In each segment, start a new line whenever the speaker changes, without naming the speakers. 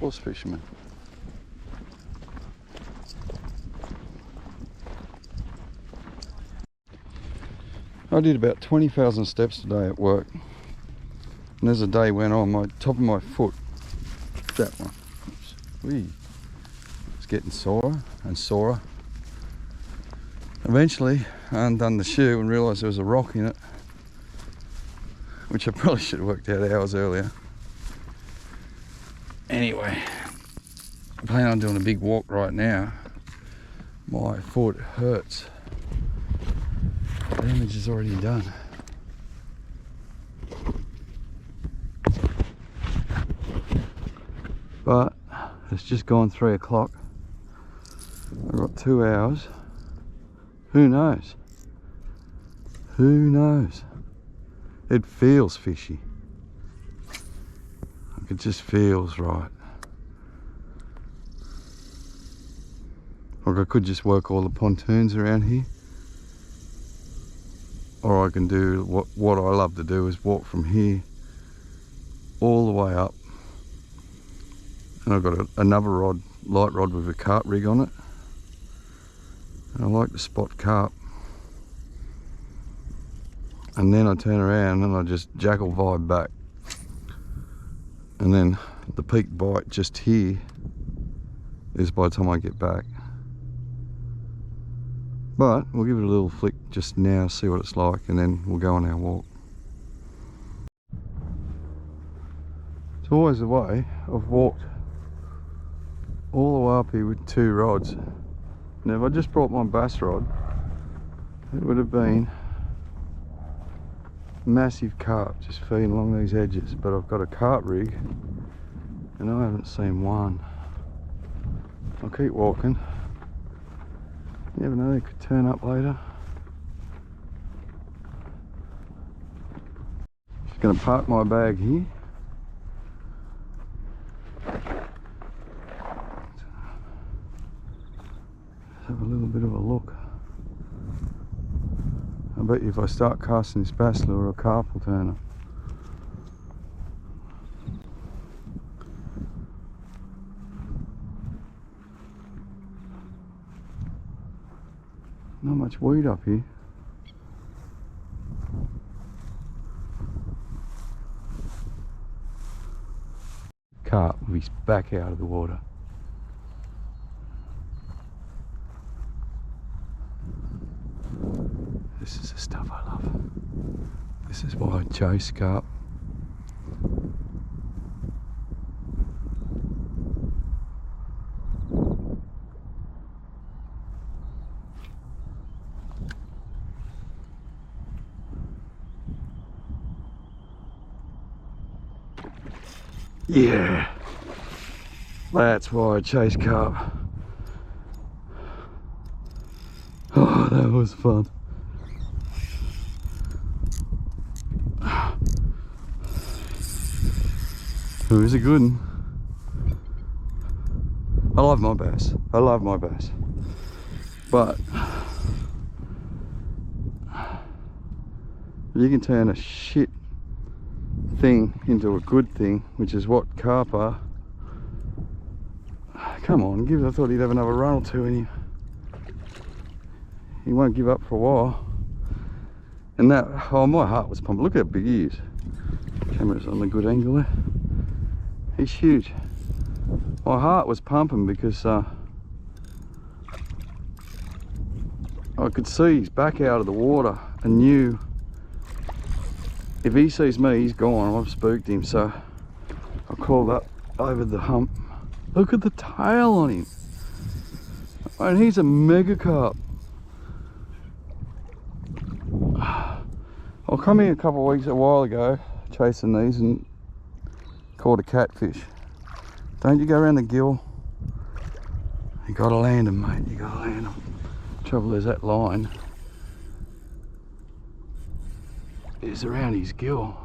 course fisherman. I did about 20,000 steps today at work, and as the day went on, my top of my foot, that one, it's getting sorer and sorer. Eventually I undone the shoe and realised there was a rock in it, which I probably should have worked out hours earlier. Anyway, I plan on doing a big walk right now. My foot hurts. The damage is already done. But it's just gone 3 o'clock. I've got 2 hours. Who knows? Who knows? It feels fishy. Like it just feels right. Like I could just work all the pontoons around here. Or I can do what I love to do, is walk from here all the way up. And I've got another rod, light rod with a carp rig on it. And I like to spot carp. And then I turn around and I just jackal vibe back. And then the peak bite just here is by the time I get back. But we'll give it a little flick just now, see what it's like, and then we'll go on our walk. It's always the way. I've walked all the way up here with 2 rods. Now if I just brought my bass rod, it would have been massive carp just feeding along these edges, but I've got a carp rig and I haven't seen one. I'll keep walking. You never know, they could turn up later. Just going to park my bag here. Let's have a little bit of a look. I bet you if I start casting this bass lure, a carp will turn up. Not much weed up here. Carp, he's back out of the water. This is the stuff I love. This is why I chase carp. Yeah, that's why I chase carp. Oh, that was fun. It was a good one. I love my bass. I love my bass. But you can turn a shit thing into a good thing, which is what carp are. Come on, I thought he'd have another run or two in him. He won't give up for a while. And that, oh, my heart was pumping. Look how big he is. Camera's on the good angle there. He's huge. My heart was pumping because I could see he's back out of the water and knew if he sees me, he's gone. I've spooked him, so I crawled up over the hump. Look at the tail on him. And he's a mega carp. I come here a while ago, chasing these and caught a catfish. Don't you go around the gill. You gotta land them, mate. You gotta land them. Trouble is that line is around his gill.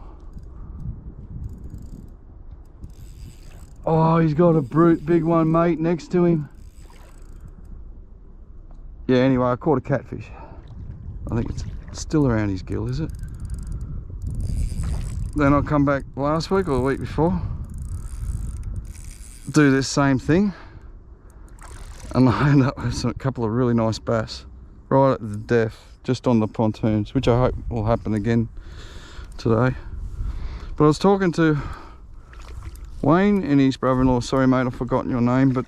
Oh, he's got a brute big one, mate, next to him. Yeah, anyway, I caught a catfish. I think it's still around his gill, is it? Then I come back last week or the week before. do this same thing, and I end up with a couple of really nice bass right at the depth, just on the pontoons, which I hope will happen again today. But I was talking to Wayne and his brother-in-law. Sorry mate, I've forgotten your name, but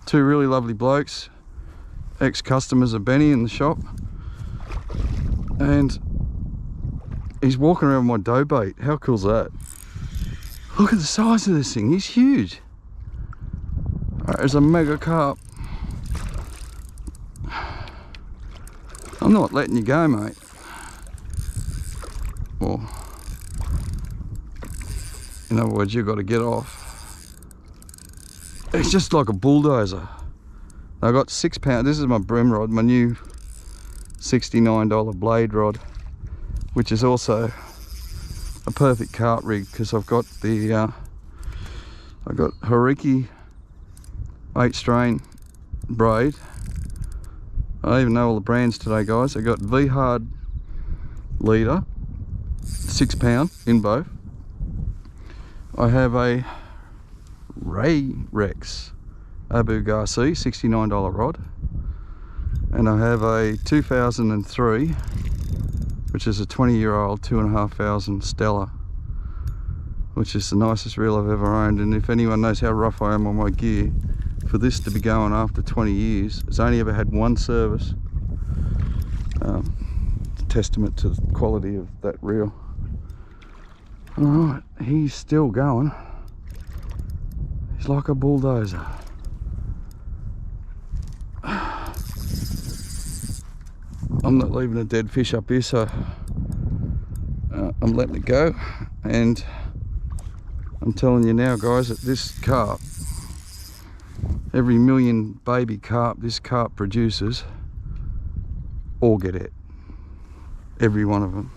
two really lovely blokes, ex-customers of Benny in the shop, and he's walking around with my dough bait. How cool's that? Look at the size of this thing, he's huge. Alright, there's a mega carp. I'm not letting you go, mate. Well, in other words, you've got to get off. It's just like a bulldozer. I got 6 pound. This is my brim rod, my new $69 blade rod, which is also a perfect carp rig because I've got the I got Hariki 8 strain braid. I don't even know all the brands today, guys. I got V Hard leader, 6 pound in both. I have a Ray Rex Abu Garcia $69 rod, and I have a 2003, which is a 20-year-old 2,500 Stella, which is the nicest reel I've ever owned. And if anyone knows how rough I am on my gear, for this to be going after 20 years, it's only ever had one service. Testament to the quality of that reel. Alright, he's still going. He's like a bulldozer. I'm not leaving a dead fish up here, so I'm letting it go. And I'm telling you now, guys, that this carp, every million baby carp this carp produces, all get it. Every one of them.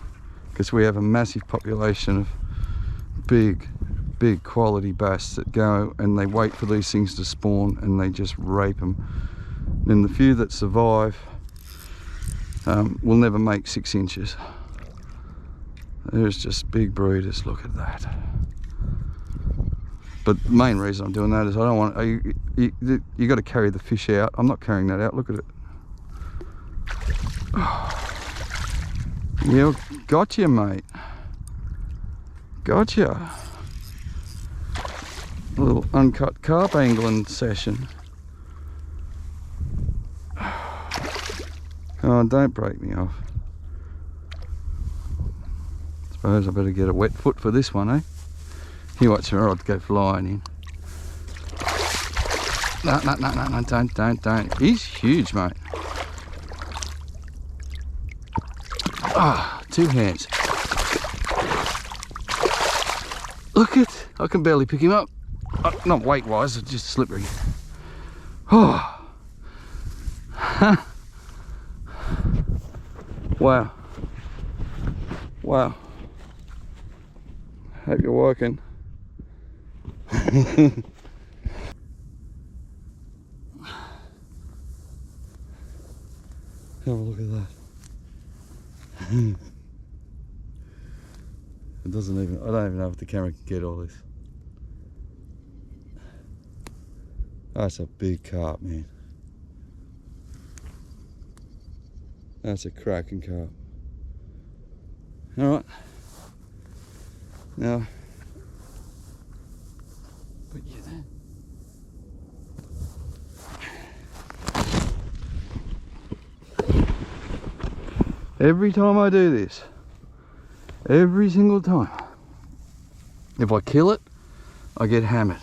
Because we have a massive population of big quality bass that go and they wait for these things to spawn and they just rape them. And the few that survive will never make 6 inches. There's just big breeders. Look at that. But the main reason I'm doing that is I don't want you got to carry the fish out. I'm not carrying that out. Look at it. Yeah, gotcha, mate. Gotcha. A little uncut carp angling session. Oh, don't break me off. Suppose I better get a wet foot for this one, eh? You watch her rod go flying in. No, don't. He's huge, mate. Ah, 2 hands. Look it, I can barely pick him up. Not weight-wise, it's just slippery. Oh. Wow. Wow. Hope you're working. Have a look at that. It doesn't even, I don't even know if the camera can get all this. That's a big carp, man. That's a cracking carp. Alright. Now, put you there. Every time I do this, every single time, if I kill it, I get hammered.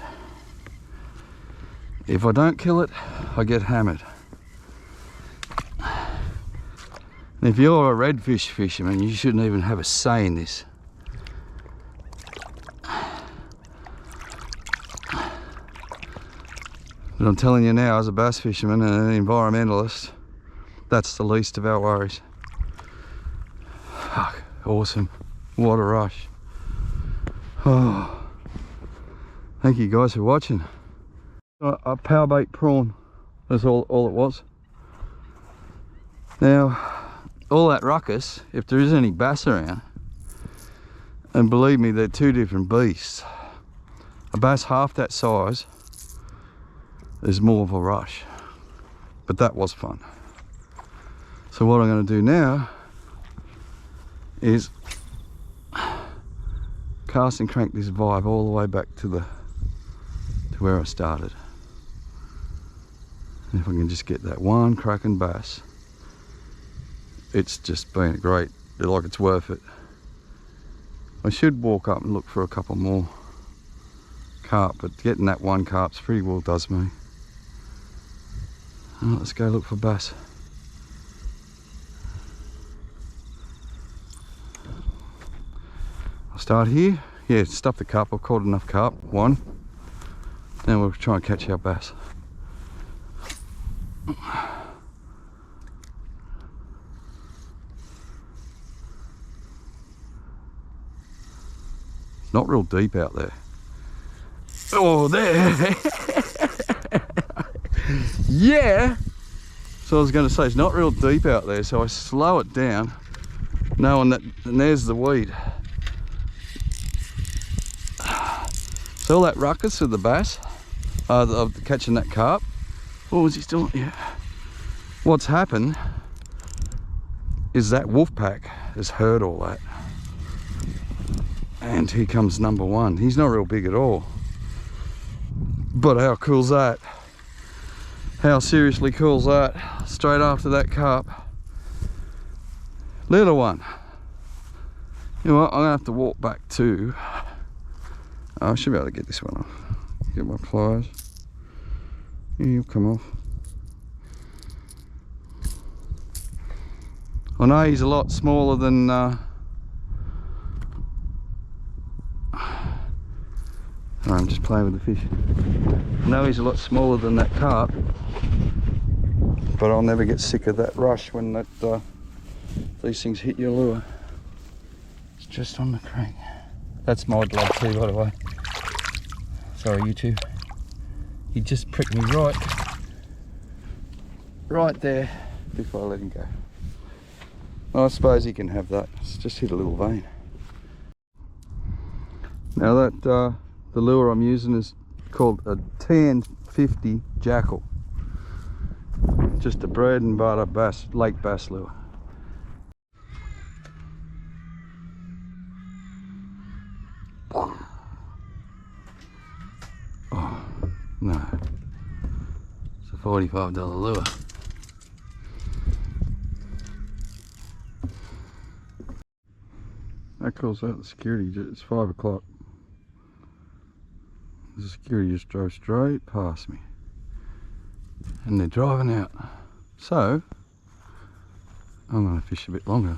If I don't kill it, I get hammered. And if you're a redfish fisherman, you shouldn't even have a say in this. But I'm telling you now, as a bass fisherman and an environmentalist, that's the least of our worries. Fuck, awesome. What a rush. Oh, thank you guys for watching. A power bait prawn, that's all it was. Now, all that ruckus, if there is any bass around, and believe me, they're two different beasts. A bass half that size there's more of a rush. But that was fun. So what I'm going to do now is cast and crank this vibe all the way back to where I started. And if I can just get that one cracking bass, it's just been great. Like, it's worth it. I should walk up and look for a couple more carp, but getting that one carp's pretty well does me. Alright, let's go look for bass. I'll start here. Yeah, stuff the carp. I've caught enough carp. One. Then we'll try and catch our bass. Not real deep out there. Oh, there. Yeah. So I was going to say, it's not real deep out there, so I slow it down, knowing that, and there's the weed. So all that ruckus of the bass, of catching that carp. Oh, was he still? Yeah. What's happened is that wolf pack has heard all that. And here comes number one. He's not real big at all. But how cool's that? How seriously cool's that? Straight after that carp. Little one. You know what? I'm gonna have to walk back to. I should be able to get this one off. Get my pliers. Yeah, you'll come off. I know he's a lot smaller than I'm just playing with the fish. I know he's a lot smaller than that carp, but I'll never get sick of that rush when that these things hit your lure. It's just on the crank. That's my blood too, by the way. Sorry, YouTube. He just pricked me right there before I let him go. I suppose he can have that. It's just hit a little vein. Now that the lure I'm using is called a TN50 Jackal. Just a bread and butter bass, lake bass lure. Oh, no. It's a $45 lure. That calls out the security. It's 5 o'clock. The security just drove straight past me. And they're driving out. So, I'm going to fish a bit longer.